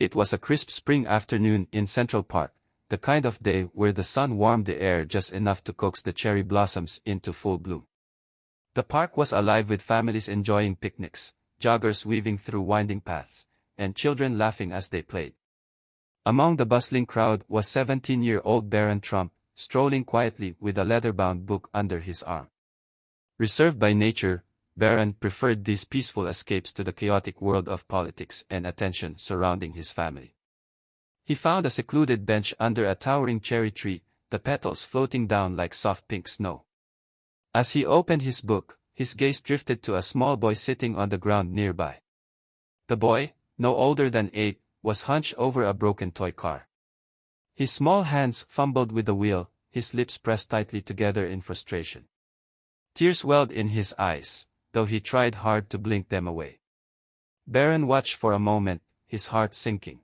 It was a crisp spring afternoon in Central Park, the kind of day where the sun warmed the air just enough to coax the cherry blossoms into full bloom. The park was alive with families enjoying picnics, joggers weaving through winding paths, and children laughing as they played. Among the bustling crowd was 17-year-old Barron Trump, strolling quietly with a leather-bound book under his arm. Reserved by nature, Barron preferred these peaceful escapes to the chaotic world of politics and attention surrounding his family. He found a secluded bench under a towering cherry tree, the petals floating down like soft pink snow. As he opened his book, his gaze drifted to a small boy sitting on the ground nearby. The boy, no older than 8, was hunched over a broken toy car. His small hands fumbled with the wheel, his lips pressed tightly together in frustration. Tears welled in his eyes, though he tried hard to blink them away. Barron watched for a moment, his heart sinking.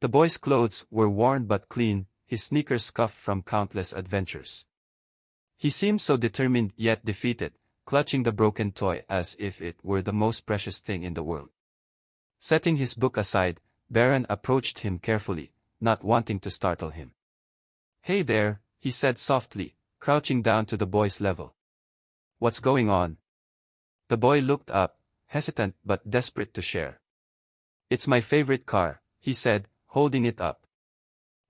The boy's clothes were worn but clean, his sneakers scuffed from countless adventures. He seemed so determined yet defeated, clutching the broken toy as if it were the most precious thing in the world. Setting his book aside, Barron approached him carefully, not wanting to startle him. "Hey there," he said softly, crouching down to the boy's level. "What's going on?" The boy looked up, hesitant but desperate to share. "It's my favorite car," he said, holding it up.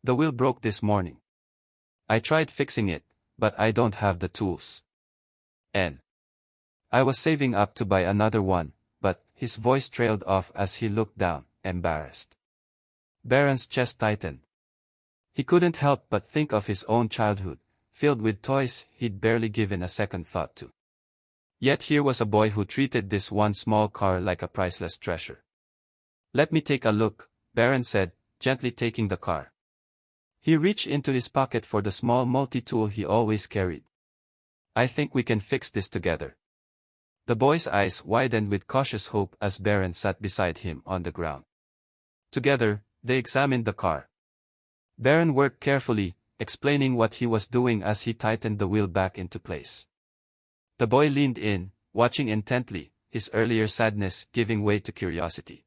"The wheel broke this morning. I tried fixing it, but I don't have the tools. And I was saving up to buy another one," but his voice trailed off as he looked down, embarrassed. Barron's chest tightened. He couldn't help but think of his own childhood, filled with toys he'd barely given a second thought to. Yet here was a boy who treated this one small car like a priceless treasure. "Let me take a look," Barron said, gently taking the car. He reached into his pocket for the small multi-tool he always carried. "I think we can fix this together." The boy's eyes widened with cautious hope as Barron sat beside him on the ground. Together, they examined the car. Barron worked carefully, explaining what he was doing as he tightened the wheel back into place. The boy leaned in, watching intently, his earlier sadness giving way to curiosity.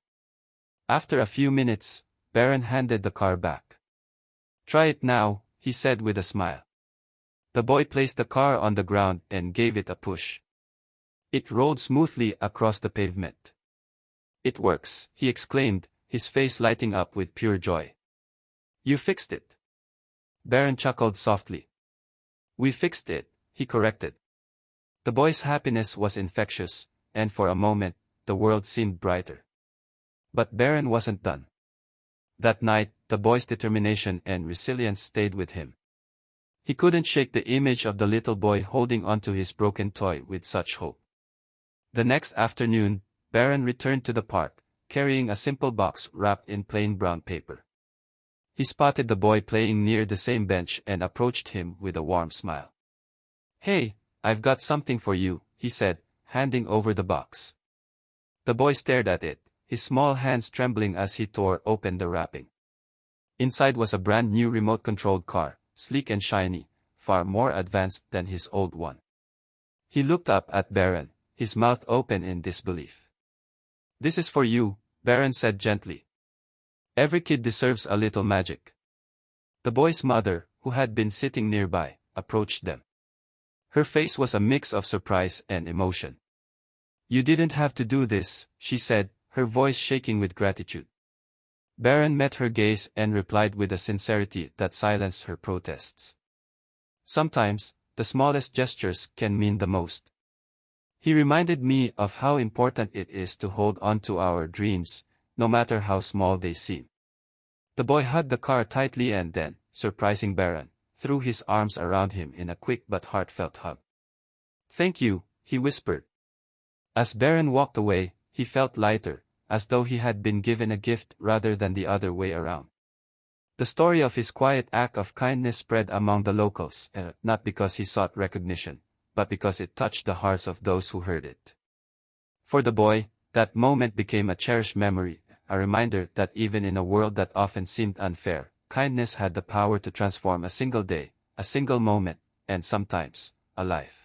After a few minutes, Barron handed the car back. "Try it now," he said with a smile. The boy placed the car on the ground and gave it a push. It rolled smoothly across the pavement. "It works," he exclaimed, his face lighting up with pure joy. "You fixed it." Barron chuckled softly. "We fixed it," he corrected. The boy's happiness was infectious, and for a moment, the world seemed brighter. But Barron wasn't done. That night, the boy's determination and resilience stayed with him. He couldn't shake the image of the little boy holding onto his broken toy with such hope. The next afternoon, Barron returned to the park, carrying a simple box wrapped in plain brown paper. He spotted the boy playing near the same bench and approached him with a warm smile. "Hey, I've got something for you," he said, handing over the box. The boy stared at it, his small hands trembling as he tore open the wrapping. Inside was a brand new remote-controlled car, sleek and shiny, far more advanced than his old one. He looked up at Barron, his mouth open in disbelief. "This is for you," Barron said gently. "Every kid deserves a little magic." The boy's mother, who had been sitting nearby, approached them. Her face was a mix of surprise and emotion. "You didn't have to do this," she said, her voice shaking with gratitude. Barron met her gaze and replied with a sincerity that silenced her protests. "Sometimes, the smallest gestures can mean the most." He reminded me of how important it is to hold on to our dreams, no matter how small they seem. The boy hugged the car tightly and then, surprising Barron, threw his arms around him in a quick but heartfelt hug. "Thank you," he whispered. As Barron walked away, he felt lighter, as though he had been given a gift rather than the other way around. The story of his quiet act of kindness spread among the locals, not because he sought recognition, but because it touched the hearts of those who heard it. For the boy, that moment became a cherished memory, a reminder that even in a world that often seemed unfair, kindness had the power to transform a single day, a single moment, and sometimes, a life.